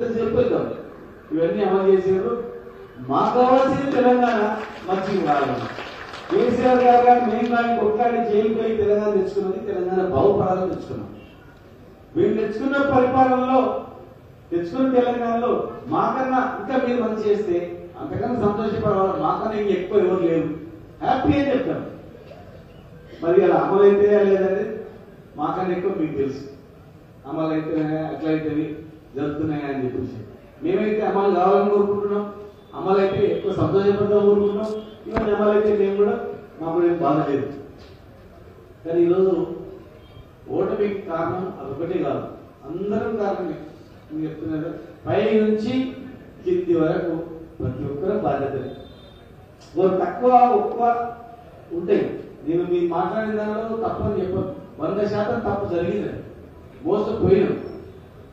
చెప్పేద్దాం ఇవన్నీ అమలు చేసారు. మాకు కావాల్సింది తెలంగాణ మంచిగా రావాలి. కేసీఆర్ గారు కానీ మేము కానీ కొట్లాడి జైలు పోయి తెలంగాణ తెచ్చుకున్నది తెలంగాణ బాగుపడాలని తెచ్చుకున్నాం. వీళ్ళు తెచ్చుకున్న పరిపాలనలో తెచ్చుకున్న తెలంగాణలో మాకన్నా ఇంకా మీరు మంచి చేస్తే అంతకన్నా సంతోషపడవాలి. మాకన్నా ఇంక ఎక్కువ ఎవరు లేరు, హ్యాపీ అని చెప్తాను. మరి అలా అమలు అయితే లేదంటే మాకన్నా ఎక్కువ మీకు తెలుసు. అమలు అయితే అట్లయితే జరుగుతున్నాయా అని చెప్పేసి మేమైతే అమలు కావాలని కోరుకుంటున్నాం. అమలు అయితే ఎక్కువ సంతోషపడతాం కోరుకుంటున్నాం. ఇవన్నీ అమలు అయితే మేము కూడా మాకు ఏం బాధ లేదు. కానీ ఈరోజు ఓటమికి కారణం అదొకటే కాదు, అందరం కారణమే. నేను చెప్తున్నాను, పై నుంచి కింది వరకు ప్రతి ఒక్కరు బాధ్యతలే. తక్కువ ఎక్కువ ఉంటాయి. నేను మీరు మాట్లాడిన దానిలో తప్పని చెప్పను. 100% తప్పు జరిగింది. మోసపోయినాం,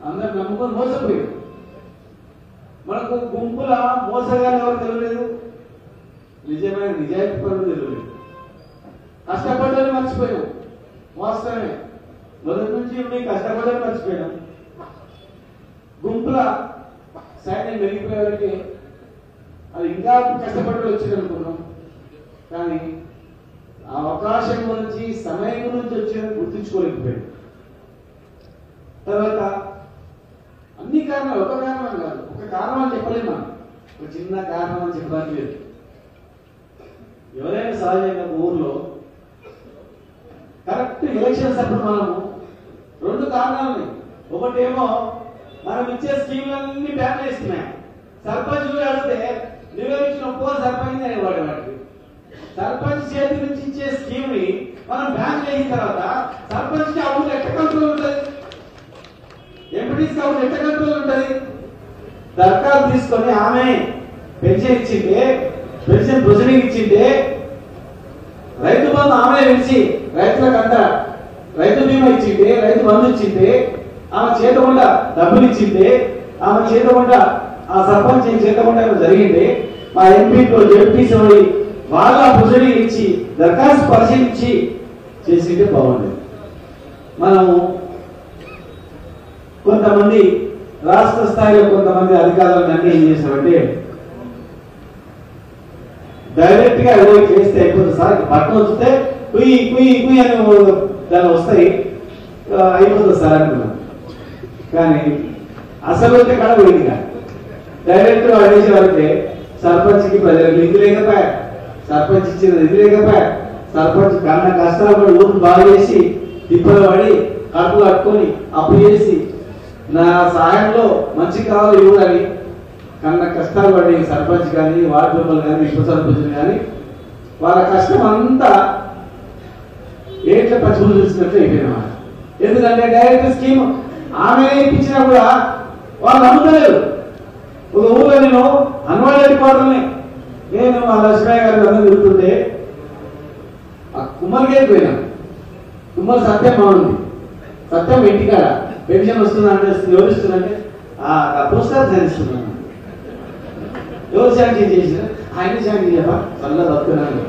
అందరు నమ్ముకొని మోసపోయాం. మనకు గుంపుల మోసగాళ్ళు ఎవరు తెలియలేదు, నిజమైన నిజాయితీ పనులు తెలియలేదు. కష్టపడ్డని మర్చిపోయాం. వాస్తవమే, మొదటి నుంచి ఉండి కష్టపడ్డని మర్చిపోయాం. గుంపుల సైన్యం వెళ్ళిపోయేవారికి అది ఇంకా కష్టపడి వచ్చింది అనుకున్నాం. కానీ ఆ అవకాశం గురించి సమయం గురించి వచ్చేది గుర్తించుకోలేకపోయాడు. తర్వాత అన్ని కారణాలు, ఒక కారణం కాదు, ఒక కారణం అని చెప్పలేము. మనం ఒక చిన్న కారణం అని చెప్పడానికి లేదు. ఎవరైనా సహజంగా ఊర్లో కరెక్ట్ ఎలక్షన్స్ అప్పుడు మనము 2 కారణాలు ఉన్నాయి. ఒకటేమో మనం ఇచ్చే స్కీమ్లన్నీ బ్యాన్ చేస్తున్నాయి. సర్పంచ్ కూడా అడిగితే నివేదించిన ఒక్కో సర్పంచ్ అనేవాడు. వాటికి సర్పంచ్ చేతి నుంచి ఇచ్చే స్కీమ్ ని మనం బ్యాన్ చేసిన తర్వాత సర్పంచ్ కి అవును ఎట్ట కంట్రోల్ ఉంటుంది, ఎంపీటీసీ అవును ఎట్ట కంట్రోల్ ఉంటుంది. దరఖాస్తు తీసుకొని ఆమె పెన్షన్ ఇచ్చిందే, పెన్షన్ ప్రొసీడింగ్ ఇచ్చిందే, రైతు బంధు ఆమె పిలిచి రైతులకంతా రైతు బీమా ఇచ్చిందే, రైతు బంధు ఇచ్చిందే, ఆమె చేతకుండా డబ్బులు ఇచ్చిందే, ఆమె చేతకుండా ఆ సర్పంచ్ చేతకుండా జరిగింది. మా ఎంపీతో జెడ్పీసీ వాళ్ళ ప్రొసీడింగ్ ఇచ్చి దరఖాస్తు పరిశీలించి చేసింటే బాగుండేది. మనము కొంతమంది రాష్ట్ర స్థాయిలో కొంతమంది అధికారులను అన్ని ఏం చేశామంటే డైరెక్ట్ గా ఏదో చేస్తే అయిపోతుంది సార్, బట్టలు వస్తే కుయ్యి కుయ్యి కుయ్యి అని దాన్ని వస్తాయి అయిపోతుంది సార్ అనుకున్నాం. కానీ అసలు వచ్చే కాడ పోయిందిగా డైరెక్ట్ గా అడిగేసే వరకే సర్పంచ్కి ప్రజలకు ఇది లేకపోయా, సర్పంచ్ ఇచ్చిన ఇది లేకపోయా, సర్పంచ్ కన్న కష్టాలు పడి ఊరు బాగా చేసి తిప్పలు పడి కడుపు కట్టుకొని అప్పు చేసి నా సహాయంలో మంచి కావాలి ఇవ్వడని కన్న కష్టాలు పడి సర్పంచ్ కానీ వార్డు మెంబర్లు కానీ ఉప సర్పంచులు కానీ వాళ్ళ కష్టం అంతా ఏట్ల పచ్చులు చూసినట్లు అయిపోయినా. ఎందుకంటే డైరెక్ట్ స్కీమ్ ఆమె ఇప్పించినా కూడా వాళ్ళు నమ్ముతలేరు. ఒక ఊళ్ళో నేను అన్వాడెడ్ క్వార్టర్ని నేను మా లక్ష్మయ్య గారి అందరూ తిరుగుతుంటే ఆ కుమ్మరికేకి పోయినాను. కుమ్మరి సత్యం బాగుంది, సత్యం ఇంటికాడ పెన్షన్ వస్తుందంటే ఎవరు ఇస్తుందంటే పోస్టర్ చేస్తున్నాను. ఎవరు శాంక్షన్ చేసిన ఆయన శాంక్షన్ చెప్పా చల్ల బతున్నాను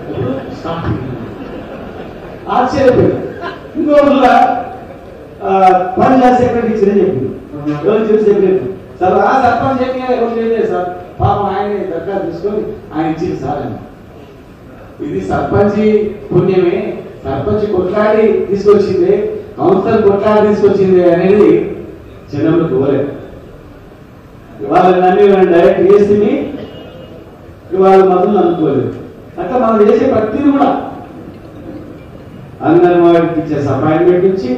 ఆశ్చర్యపోయింది. ఇంకోళ్ళ పని సెక్రటరీ ఇచ్చిందని చెప్పింది. ఎవరు చెప్పి సెక్రటరీ సార్ ఆ సర్పంచ్ చెప్పి ఎవరు చేయలేదు సార్, పాపం ఆయన దరఖాస్తు తీసుకొని ఆయన ఇచ్చింది సార్ అని. ఇది సర్పంచ్ పుణ్యమే, సర్పంచ్ కొట్లాడి తీసుకొచ్చింది, కౌన్సిలర్ కొట్లాడి తీసుకొచ్చింది అనేది జనంలో కోలేదు. వాళ్ళని నమ్మి డైరెక్ట్ చేసి వాళ్ళ మద్దతులు అనుకోలేదు. అట్లా మనం చేసే ప్రతిదీ కూడా అంగన్వాడికి ఇచ్చే అపాయింట్మెంట్ నుంచి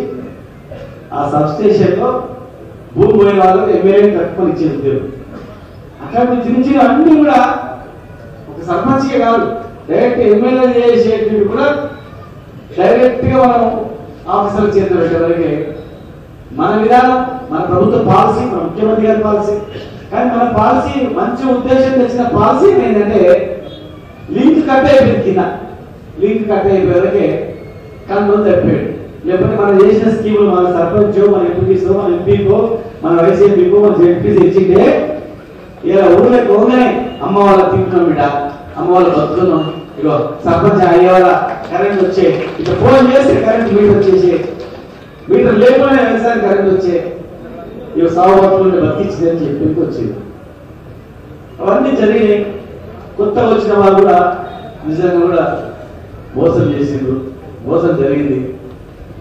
ఆ సబ్స్టేషన్ లో భూమి పోయిన వాళ్ళకి ఎమ్మెల్యే తక్కువ ఇచ్చే ఉద్యోగం అట్లా చిన్న చిన్న అన్ని కూడా ఒక సర్పంచ్కే కాదు డైరెక్ట్ ఎమ్మెల్యే చేసేటివి కూడా డైరెక్ట్ గా మనం ఆఫీసర్ల చేతిలో పెట్టేవరకే మన విధానం, మన ప్రభుత్వ పాలసీ, మన ముఖ్యమంత్రి గారి పాలసీ. కానీ మన పాలసీ మంచి ఉద్దేశం తెచ్చిన పాలసీ ఏంటంటే లింక్ కట్ అయిపోయింది. కింద లింక్ కట్ అయిపోయేవరకే కన్ను తప్పాడు. లేకపోతే మనం చేసిన స్కీములు మన సర్పంచ్, మన ఎంపీసో, మన ఎంపీకో, మన వైస్ ఎంపీకో, మన జెడ్పీసీ ఇచ్చింటే ఇలా ఊళ్ళో పోగానే అమ్మ వాళ్ళ తింటున్నాం బిడ్డ, అమ్మ వాళ్ళ బతుకున్నాం, ఇగో సర్పంచ్ అయ్యే వాళ్ళ కరెంట్ వచ్చే, ఇట్లా ఫోన్ చేస్తే కరెంట్ మీటర్ వచ్చేసి, మీటర్ లేకపోయినా వ్యవసాయం కరెంట్ వచ్చే, ఇవి సాగుబతులను బతికించిందని చెప్పి వచ్చింది. అవన్నీ జరిగినాయి. కొత్తగా వచ్చిన వాళ్ళు కూడా నిజంగా కూడా మోసం చేసిండ్రు, మోసం జరిగింది.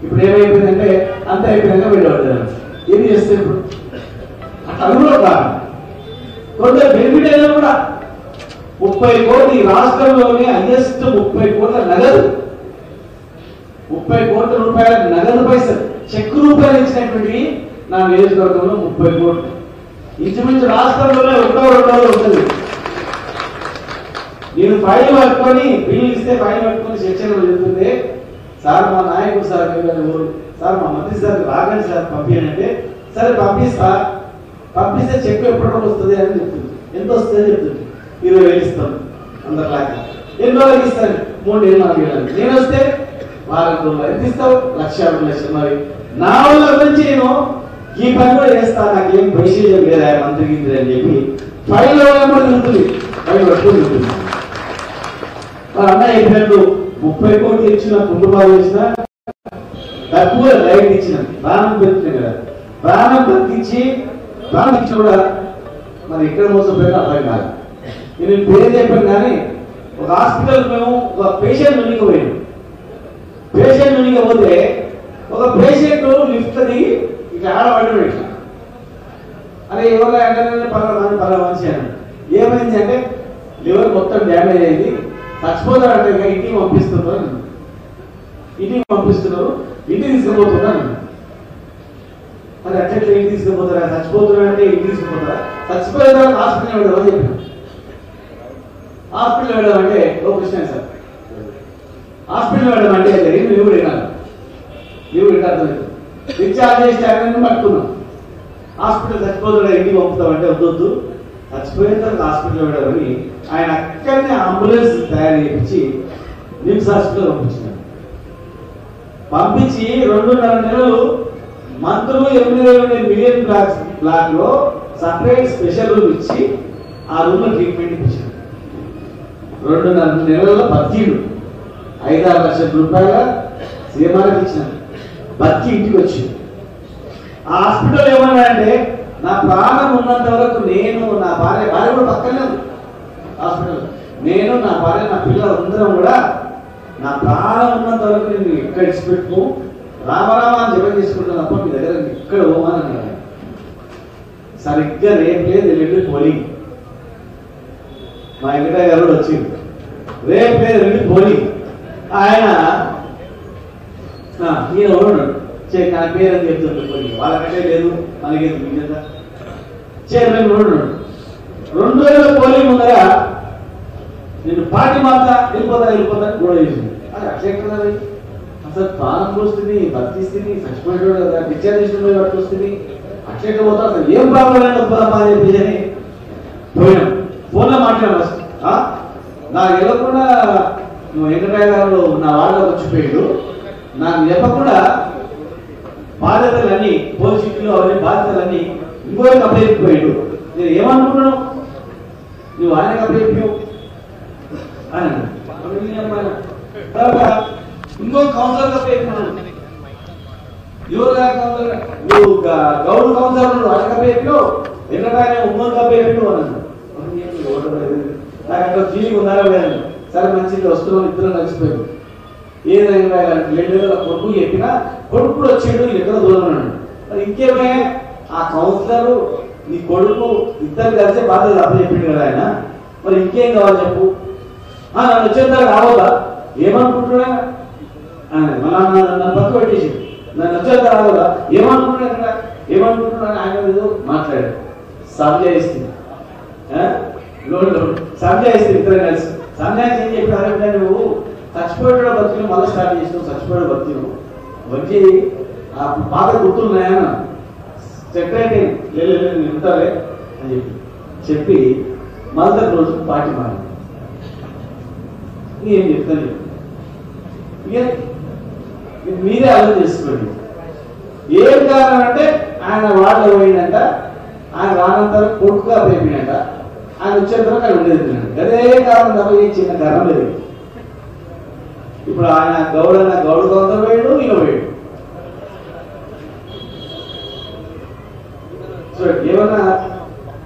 ఇప్పుడు ఏమైపోయిందంటే అంత అయిపోయినాక వెళ్ళబడ్డారు. ఏం చేస్తే ఇప్పుడు అట్లా కూడా కాదు. కొందరు బెనిఫిట్ అయినా కూడా 30 కోట్లు రాష్ట్రంలోనే హైయెస్ట్ 30 కోట్ల నగదు, 30 కోట్ల రూపాయల నగదు పైసలు చెక్ రూపాయలు ఇచ్చినటువంటి నా నియోజకవర్గంలో 30 కోట్లు. ఇంచుమించు రాష్ట్రంలోనే ఒకటో రెండో ఉంటుంది. నేను ఫైల్ పట్టుకొని బిల్లు ఇస్తే ఫైల్ పట్టుకొని సెక్షన్లో చెప్తుంటే సార్ మా నాయకుడు సార్ సార్ మా మంత్రి సార్ రాగండి సార్ పంపించంటే సరే పంపిస్తా, పంపిస్తే చెక్ ఎప్పటికీ వస్తుంది అని చెప్తుంది. ఎంత వస్తుంది అని చెప్తుంది. 20,000 ఇస్తాను అందరిలాగా. ఎన్ని రోజులకి ఇస్తాను? 3 ఏళ్ళు 4 ఏళ్ళు. నేను వస్తే వారం రోజులు ఎంత ఇస్తావు? 1,00,000 మరి నా వాళ్ళ గురించి నేను ఈ పని కూడా చేస్తా, నాకేం పరిశీలన లేదా మంత్రికి అని చెప్పి ఫైల్ కూడా తిరుగుతుంది, ఫైల్ పట్టుకుని తిరుగుతుంది. మరి అన్న చెప్పినట్టు 30 కోట్లు ఇచ్చిన కుటుంబాలు ఇచ్చిన తక్కువ రైట్ ఇచ్చిన ప్రాణం పెరుగుతుంది కదా, ప్రాణం బతికించి ప్రాణం ఇచ్చిన కూడా మరి ఎక్కడ మోసపోయినా అర్థం కాదు. నేను పేరు చెప్పాను కానీ ఒక హాస్పిటల్ మేము ఒక పేషెంట్ ఉనికిపోయాను. పేషెంట్ ఉనికిపోతే ఒక పేషెంట్ లిఫ్ట్ దిగి ఇట్లా ఆడబడి ఇట్లా అదే ఎవరు అంటే పలా మనిషి అని ఏమైంది అంటే లివర్ మొత్తం డ్యామేజ్ అయింది, చచ్చిపోతారు అంటే ఇంటికి పంపిస్తున్నారు, ఇంటికి పంపిస్తున్నారు, ఇంటికి తీసుకుపోతున్నారు. మరి అట్లా ఇంటికి తీసుకుపోతారా? చచ్చిపోతున్నారు అంటే ఇంటికి తీసుకుపోతారా? చచ్చిపోయిన తర్వాత హాస్పిటల్ వెళ్ళడం అని చెప్పిన. హాస్పిటల్ వెళ్ళడం అంటే ఓ కృష్ణ సార్ హాస్పిటల్ వెళ్ళడం అంటే లీవ్ పెట్టాలి, లీవ్ పెట్టాలి. డిశ్చార్జ్ చేసి అన్నీ పట్టుకున్నాం. హాస్పిటల్ చచ్చిపోతాడు ఇంటికి పంపుతామంటే వద్దొద్దు, చచ్చిపోయిన తర్వాత హాస్పిటల్ వెళ్ళామని ఆయన అక్కడనే అంబులెన్స్ తయారు చేయించి నిమ్స్ హాస్పిటల్ పంపించినారు. పంపించి 2.5 నెలలు మంత్రులు 8 మిలియన్ బ్లాక్ లో సపరేట్ స్పెషల్ రూమ్ ఇచ్చి ఆ రూమ్ లో ట్రీట్మెంట్ ఇచ్చారు. 2.5 నెలల్లో బతికిడు 5-6 లక్షల రూపాయల సీఎంఆర్కి ఇచ్చినారు. బతికి ఇంటికి వచ్చింది. ఆ హాస్పిటల్ ఏమన్నా అంటే నా ప్రాణం ఉన్నంత వరకు నేను నా భార్య కూడా పక్కనే ఉంది హాస్పిటల్, నేను నా భార్య నా పిల్లలు అందరం కూడా నా ప్రాణం ఉన్నంత వరకు నేను ఎక్కడ ఇచ్చిపెట్టుకో రామరామ అని జపం చేసుకుంటాను తప్ప మీ దగ్గర ఇక్కడ పోమని అన్నాడు. సరిగ్గా రేపు లేదు ఎల్లుండి పోలింగ్, మా వెంకటయ్య గారు కూడా వచ్చింది. రేపు లేదు ఎల్లుండి పోలింగ్. ఆయన ఈయన ఉన్నాడు నా పేరు అని చెప్తుంది పోలింగ్, వాళ్ళకంటే లేదు మనకేది మిగతా చైర్మన్ ఉన్నాడు. 2 రోజుల పోలింగ్ ముందర నేను పార్టీ మాత్ర వెళ్ళిపోతా గొడవ చేసింది. అది అట్లా అసలు ప్రాణం పోస్తుంది, బతికిస్తుంది, చచ్చిపోయాడు కదా, డిశ్చార్జ్ చేసిన పట్టుకొస్తుంది, అట్లెట్లా పోతా అసలు ఏం ప్రాబ్లం అయినా వస్తుందమ్మా అని చెప్పేసి అని పోయినాం. ఫోన్లో మాట్లాడాను. నాకు వెళ్ళకుండా నువ్వు వెంకటయ్య గారు నా వాళ్ళకి వచ్చిపోయాడు, నాకు చెప్పకుండా బాధ్యతలన్నీ పోలీసులు అవన్నీ బాధ్యతలన్నీ ఇంకోరికి అప్పచెప్పిపోయాడు. నేను ఏమనుకున్నాను, నువ్వు ఆయనకు అప్పచెప్పావు అని ఇంకో కౌన్సిలర్ అప్పచెప్పినాను. ఎవరు కౌన్సిలర్? నువ్వు గౌడ్ కౌన్సిలర్ ఆయనకు అప్పచెప్పావు, వెంకటయ్య ఉమ్మడికి అప్పచెప్పావు అన్నాను. నాకు అక్కడ ఫీలింగ్ ఉన్నారా లేదని. సరే మంచిది వస్తున్నాం, ఇద్దరు నడిచిపోయాడు. ఏదైనా 2 నెలల కొడుకు చెప్పినా కొడుకు వచ్చాడు, ఎక్కడ దూరం ఉన్నాడు. మరి ఇంకేమే ఆ కౌన్సిలర్ నీ కొడుకు ఇద్దరు కలిసే బాధ్యత అప్పచెప్పాడు కదా ఆయన, మరి ఇంకేం కావాలి చెప్పు. నన్ను వచ్చేంత రావద్దా ఏమనుకుంటున్నా నన్ను పక్క పెట్టేసి నన్ను వచ్చేంత రావద్దా ఏమనుకుంటున్నా ఇక్కడ ఏమనుకుంటున్నా ఆయన ఏదో మాట్లాడాడు. సంజయిస్తుంది సంజయిస్తుంది ఇద్దరు కలిసి సంజాయిస్ ఏం చెప్పారంటే నువ్వు చచ్చిపోయాడు బతికిన మళ్ళీ స్టార్ట్ చేసినావు, చచ్చిపోయాడు బతికిను వచ్చి ఆ పాత గుర్తున్నాయన సెక్రటరీ ఉంటారే అని చెప్పి మళ్ళీ రోజు పార్టీ మారి ఏం చెప్తాను మీరే ఆలోచన చేసుకోండి. ఏం కారణం అంటే ఆయన వాళ్ళు పోయినంట, ఆయన రానంత కొడుకుగా పోయినంట, ఆయన వచ్చేంత ఆయన ఉండేది అదే కారణం తప్ప ఏ చిన్న కారణం లేదు. ఇప్పుడు ఆయన గౌడు కౌంటర్ పోయాడు, ఈయన పోయాడు. సో ఏమన్నా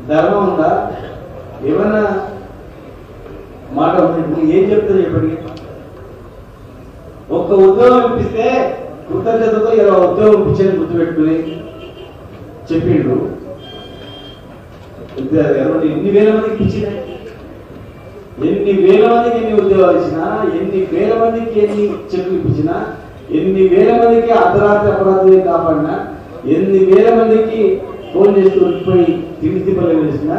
ధర్మం ఉందా? ఏమన్నా మాట ఉంది? ఏం చెప్తారు చెప్పండి? ఒక్క ఉద్యోగం ఇప్పిస్తే కృతజ్ఞతతో ఇలా ఉద్యోగం ఇప్పించని గుర్తుపెట్టుకుని చెప్పిండు. ఎన్ని వేల మందికి ఇచ్చినా, ఎన్ని వేల మందికి ఎన్ని ఉద్యోగాలు ఇచ్చినా, ఎన్ని వేల మందికి ఎన్ని చెట్లు ఇప్పించినా, ఎన్ని వేల మందికి అర్ధరాత్రి అపరాధులు కాపాడినా, ఎన్ని వేల మందికి ఫోన్ చేస్తూ ఉండిపోయి తిండి తిప్పలు వేసినా,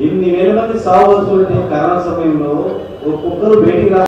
ఎన్ని వేల మంది సాగు వస్తుంటే కరోనా సమయంలో ఒక్కొక్కరు బయటికి